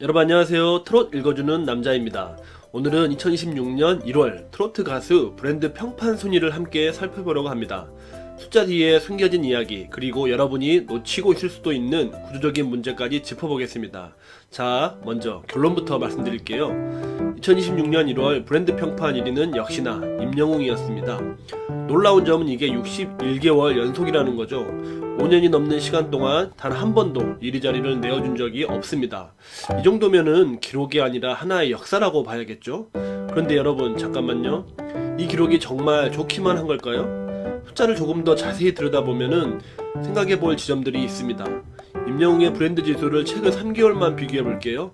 여러분 안녕하세요. 트롯 읽어주는 남자입니다. 오늘은 2026년 1월 트로트 가수 브랜드 평판 순위를 함께 살펴보려고 합니다. 숫자 뒤에 숨겨진 이야기, 그리고 여러분이 놓치고 있을 수도 있는 구조적인 문제까지 짚어보겠습니다. 자, 먼저 결론부터 말씀드릴게요. 2026년 1월 브랜드 평판 1위는 역시나 임영웅이었습니다. 놀라운 점은 이게 61개월 연속이라는 거죠. 5년이 넘는 시간 동안 단 한 번도 1위 자리를 내어준 적이 없습니다. 이 정도면은 기록이 아니라 하나의 역사라고 봐야겠죠? 그런데 여러분 잠깐만요. 이 기록이 정말 좋기만 한 걸까요? 숫자를 조금 더 자세히 들여다보면은 생각해 볼 지점들이 있습니다. 임영웅의 브랜드 지수를 최근 3개월만 비교해 볼게요.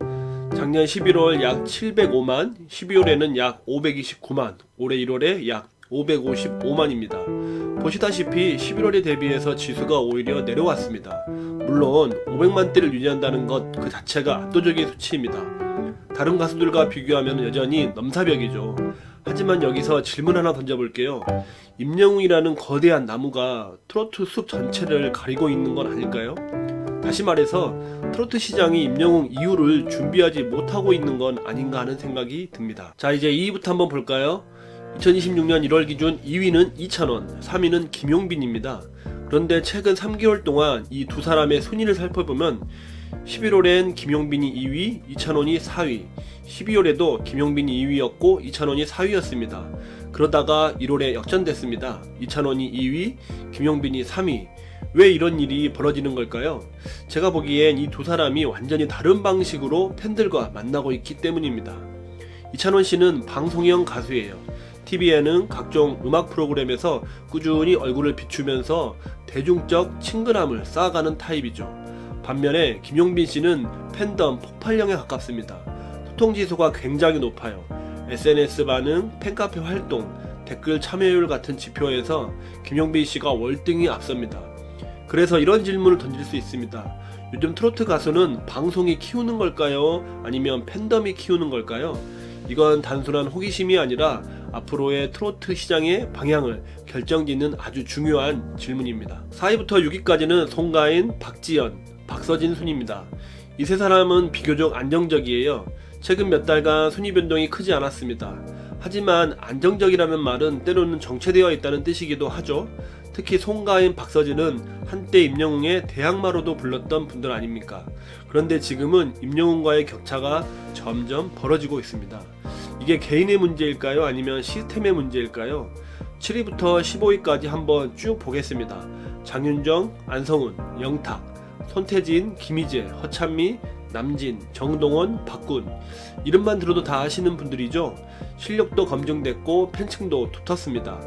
작년 11월 약 705만, 12월에는 약 529만, 올해 1월에 약 555만입니다. 보시다시피 11월에 대비해서 지수가 오히려 내려왔습니다. 물론 500만대를 유지한다는 것 그 자체가 압도적인 수치입니다. 다른 가수들과 비교하면 여전히 넘사벽이죠. 하지만 여기서 질문 하나 던져볼게요. 임영웅이라는 거대한 나무가 트로트 숲 전체를 가리고 있는 건 아닐까요? 다시 말해서 트로트 시장이 임영웅 이후를 준비하지 못하고 있는 건 아닌가 하는 생각이 듭니다. 자, 이제 2위부터 한번 볼까요? 2026년 1월 기준 2위는 이찬원, 3위는 김용빈입니다. 그런데 최근 3개월 동안 이 두 사람의 순위를 살펴보면 11월엔 김용빈이 2위, 이찬원이 4위, 12월에도 김용빈이 2위였고 이찬원이 4위였습니다. 그러다가 1월에 역전됐습니다. 이찬원이 2위, 김용빈이 3위. 왜 이런 일이 벌어지는 걸까요? 제가 보기엔 이 두 사람이 완전히 다른 방식으로 팬들과 만나고 있기 때문입니다. 이찬원 씨는 방송형 가수예요. TV에는 각종 음악 프로그램에서 꾸준히 얼굴을 비추면서 대중적 친근함을 쌓아가는 타입이죠. 반면에 김용빈 씨는 팬덤 폭발형에 가깝습니다. 소통지수가 굉장히 높아요. SNS 반응, 팬카페 활동, 댓글 참여율 같은 지표에서 김용빈 씨가 월등히 앞섭니다. 그래서 이런 질문을 던질 수 있습니다. 요즘 트로트 가수는 방송이 키우는 걸까요? 아니면 팬덤이 키우는 걸까요? 이건 단순한 호기심이 아니라 앞으로의 트로트 시장의 방향을 결정짓는 아주 중요한 질문입니다. 4위부터 6위까지는 송가인, 박지연, 박서진 순입니다. 이 세 사람은 비교적 안정적이에요. 최근 몇 달간 순위 변동이 크지 않았습니다. 하지만 안정적이라는 말은 때로는 정체되어 있다는 뜻이기도 하죠. 특히 송가인, 박서진은 한때 임영웅의 대항마로도 불렀던 분들 아닙니까? 그런데 지금은 임영웅과의 격차가 점점 벌어지고 있습니다. 이게 개인의 문제일까요? 아니면 시스템의 문제일까요? 7위부터 15위까지 한번 쭉 보겠습니다. 장윤정, 안성훈, 영탁, 손태진, 김희재, 허찬미, 남진, 정동원, 박군. 이름만 들어도 다 아시는 분들이죠. 실력도 검증됐고 팬층도 두텁습니다.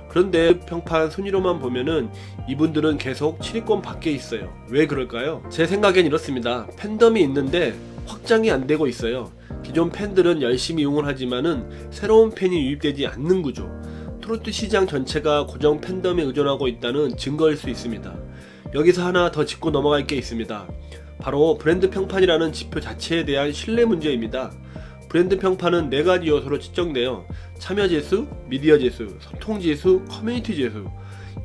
그런데 평판 순위로만 보면은 이분들은 계속 7위권 밖에 있어요. 왜 그럴까요? 제 생각엔 이렇습니다. 팬덤이 있는데 확장이 안 되고 있어요. 기존 팬들은 열심히 응원하지만은 새로운 팬이 유입되지 않는 구조. 트로트 시장 전체가 고정 팬덤에 의존하고 있다는 증거일 수 있습니다. 여기서 하나 더 짚고 넘어갈 게 있습니다. 바로 브랜드 평판이라는 지표 자체에 대한 신뢰 문제입니다. 브랜드 평판은 4가지 요소로 측정돼요. 참여 지수, 미디어 지수, 소통 지수, 커뮤니티 지수.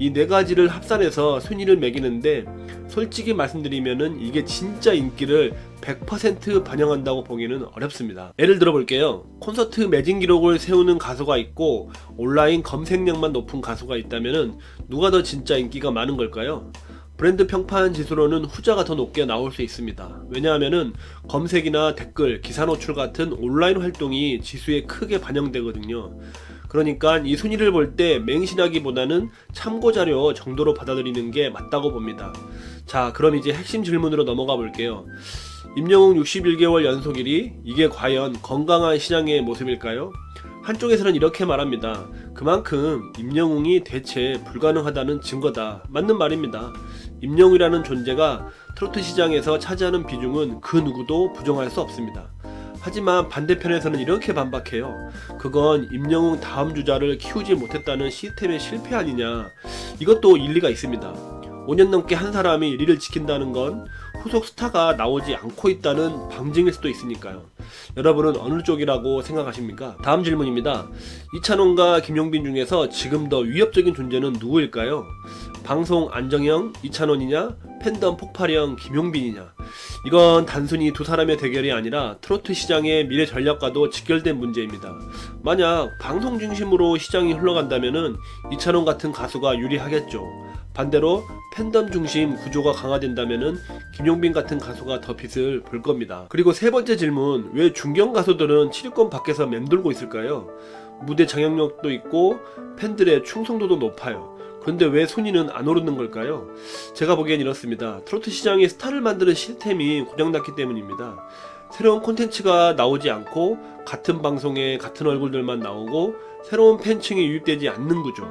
이 4가지를 합산해서 순위를 매기는데 솔직히 말씀드리면은 이게 진짜 인기를 100% 반영한다고 보기는 어렵습니다. 예를 들어 볼게요. 콘서트 매진 기록을 세우는 가수가 있고 온라인 검색량만 높은 가수가 있다면은 누가 더 진짜 인기가 많은 걸까요? 브랜드 평판 지수로는 후자가 더 높게 나올 수 있습니다. 왜냐하면은 검색이나 댓글, 기사 노출 같은 온라인 활동이 지수에 크게 반영되거든요. 그러니까 이 순위를 볼 때 맹신하기보다는 참고자료 정도로 받아들이는 게 맞다고 봅니다. 자, 그럼 이제 핵심 질문으로 넘어가 볼게요. 임영웅 61개월 연속 1위, 이게 과연 건강한 시장의 모습일까요? 한쪽에서는 이렇게 말합니다. 그만큼 임영웅이 대체 불가능하다는 증거다. 맞는 말입니다. 임영웅이라는 존재가 트로트 시장에서 차지하는 비중은 그 누구도 부정할 수 없습니다. 하지만 반대편에서는 이렇게 반박해요. 그건 임영웅 다음 주자를 키우지 못했다는 시스템의 실패 아니냐. 이것도 일리가 있습니다. 5년 넘게 한 사람이 1위를 지킨다는 건 소속 스타가 나오지 않고 있다는 방증일 수도 있으니까요. 여러분은 어느 쪽이라고 생각하십니까? 다음 질문입니다. 이찬원과 김용빈 중에서 지금 더 위협적인 존재는 누구일까요? 방송 안정형 이찬원이냐, 팬덤 폭발형 김용빈이냐. 이건 단순히 두 사람의 대결이 아니라 트로트 시장의 미래 전략과도 직결된 문제입니다. 만약 방송 중심으로 시장이 흘러간다면은 이찬원 같은 가수가 유리하겠죠. 반대로 팬덤 중심 구조가 강화된다면은 김용빈 같은 가수가 더 빛을 볼 겁니다. 그리고 세 번째 질문, 왜 중견 가수들은 7위권 밖에서 맴돌고 있을까요? 무대 장악력도 있고 팬들의 충성도도 높아요. 그런데 왜 순위는 안 오르는 걸까요? 제가 보기엔 이렇습니다. 트로트 시장에 스타를 만드는 시스템이 고장났기 때문입니다. 새로운 콘텐츠가 나오지 않고 같은 방송에 같은 얼굴들만 나오고 새로운 팬층이 유입되지 않는 구조.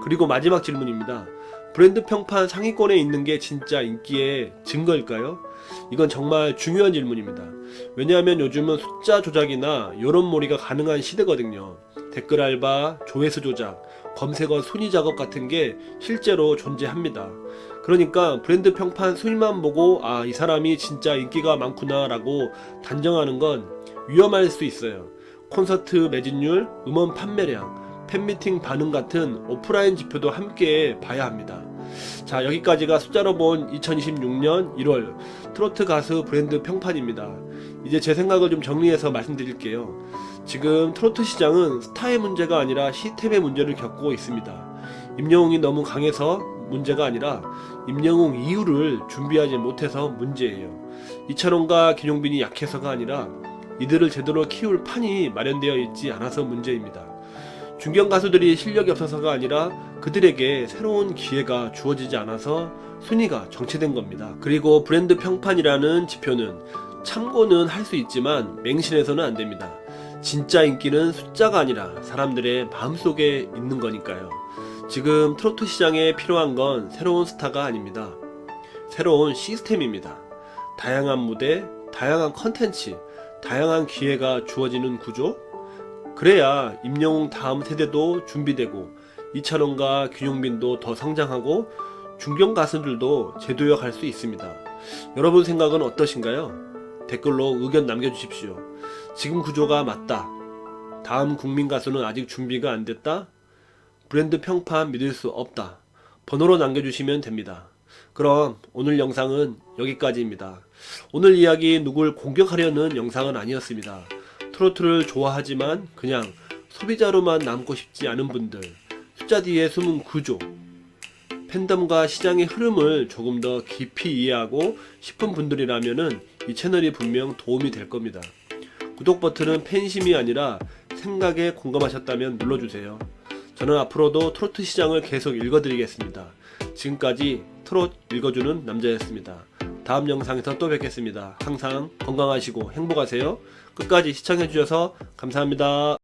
그리고 마지막 질문입니다. 브랜드 평판 상위권에 있는 게 진짜 인기의 증거일까요? 이건 정말 중요한 질문입니다. 왜냐하면 요즘은 숫자 조작이나 여론몰이가 가능한 시대거든요. 댓글 알바, 조회수 조작, 검색어 순위 작업 같은 게 실제로 존재합니다. 그러니까 브랜드 평판 순위만 보고 이 사람이 진짜 인기가 많구나 라고 단정하는 건 위험할 수 있어요. 콘서트 매진율, 음원 판매량, 팬미팅 반응 같은 오프라인 지표도 함께 봐야 합니다. 자, 여기까지가 숫자로 본 2026년 1월 트로트 가수 브랜드 평판입니다. 이제 제 생각을 좀 정리해서 말씀드릴게요. 지금 트로트 시장은 스타의 문제가 아니라 시스템의 문제를 겪고 있습니다. 임영웅이 너무 강해서 문제가 아니라 임영웅 이후를 준비하지 못해서 문제예요. 이찬원과 김용빈이 약해서가 아니라 이들을 제대로 키울 판이 마련되어 있지 않아서 문제입니다. 중견 가수들이 실력이 없어서가 아니라 그들에게 새로운 기회가 주어지지 않아서 순위가 정체된 겁니다. 그리고 브랜드 평판이라는 지표는 참고는 할 수 있지만 맹신해서는 안 됩니다. 진짜 인기는 숫자가 아니라 사람들의 마음속에 있는 거니까요. 지금 트로트 시장에 필요한 건 새로운 스타가 아닙니다. 새로운 시스템입니다. 다양한 무대, 다양한 컨텐츠, 다양한 기회가 주어지는 구조? 그래야 임영웅 다음 세대도 준비되고 이찬원과 김용빈도 더 성장하고 중견 가수들도 재도약할 수 있습니다. 여러분 생각은 어떠신가요? 댓글로 의견 남겨주십시오. 지금 구조가 맞다. 다음 국민 가수는 아직 준비가 안 됐다. 브랜드 평판 믿을 수 없다. 번호로 남겨주시면 됩니다. 그럼 오늘 영상은 여기까지입니다. 오늘 이야기 누굴 공격하려는 영상은 아니었습니다. 트로트를 좋아하지만 그냥 소비자로만 남고 싶지 않은 분들, 숫자 뒤에 숨은 구조, 팬덤과 시장의 흐름을 조금 더 깊이 이해하고 싶은 분들이라면은 이 채널이 분명 도움이 될 겁니다. 구독 버튼은 팬심이 아니라 생각에 공감하셨다면 눌러주세요. 저는 앞으로도 트로트 시장을 계속 읽어드리겠습니다. 지금까지 트롯 읽어주는 남자였습니다. 다음 영상에서 또 뵙겠습니다. 항상 건강하시고 행복하세요. 끝까지 시청해주셔서 감사합니다.